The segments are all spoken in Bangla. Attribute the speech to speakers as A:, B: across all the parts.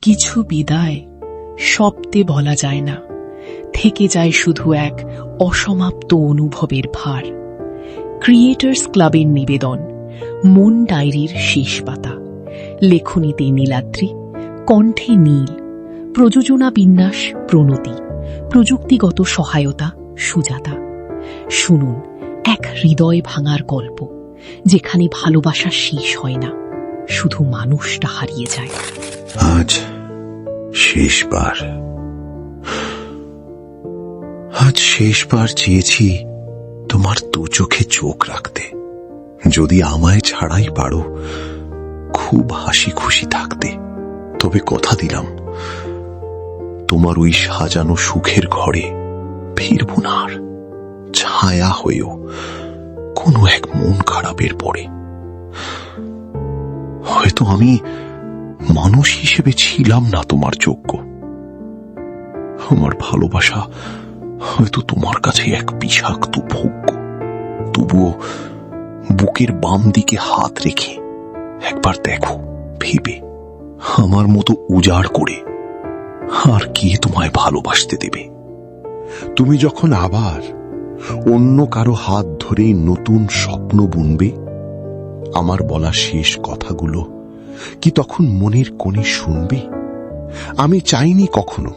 A: কিছু বিদায় শব্দে বলা যায় না, থেকে যায় শুধু এক অসমাপ্ত অনুভবের ভার। ক্রিয়েটর্স ক্লাবের নিবেদন, মন ডায়েরির শেষ পাতা। লেখনীতে নীলাদ্রি, কণ্ঠে নীল, প্রযোজনা বিন্যাস প্রণতি, প্রযুক্তিগত সহায়তা সুজাতা। শুনুন এক হৃদয় ভাঙার গল্প, যেখানে ভালোবাসা শেষ হয় না, শুধু মানুষটা হারিয়ে যায়।
B: আজ শেষবার চেয়েছি তোমার দু চোখে চোখ রাখতে। যদি আমায় ছাড়াই পারো খুব হাসি খুশি থাকতে, তবে কথা দিলাম তোমার ওই সাজানো সুখের ঘরে ফিরব না আর, ছায়া হয়েও কোনো এক মন খারাপের পরে। হয়তো আমি মানুষ হিসেবে ছিলাম না তোমার যোগ্য। আমার ভালোবাসা হয়তো তোমার কাছে এক বিষাক্ত ভোগ্য। তবুও বুকের বাম দিকে হাত রেখে একবার দেখো ভেবে, আমার মতো উজাড় করে আর কে তোমায় ভালোবাসতে দেবে? তুমি যখন আবার অন্য কারো হাত ধরে নতুন স্বপ্ন বুনবে, আমার বলা শেষ কথাগুলো কি তখন মনের কোণে শুনবে? আমি চাইনি কখনো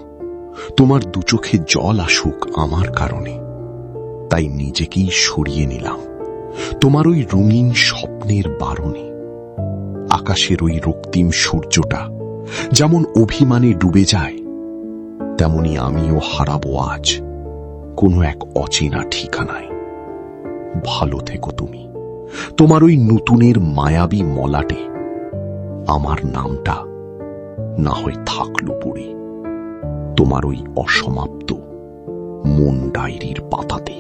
B: তোমার দু চোখে জল আসুক আমার কারণে, তাই নিজেকেই সরিয়ে নিলাম তোমার ওই রঙিন স্বপ্নের বারণে। আকাশের ওই রক্তিম সূর্যটা যেমন অভিমানে ডুবে যায়, তেমনি আমিও হারাবো আজ কোনো এক অচেনা ঠিকানায়। ভালো থেকো তুমি, তোমার ওই নতুনের মায়াবী মলাটে। আমার নামটা না হয় থাকলো পড়ে তোমার ওই অসমাপ্ত মন ডায়েরির পাতাতে।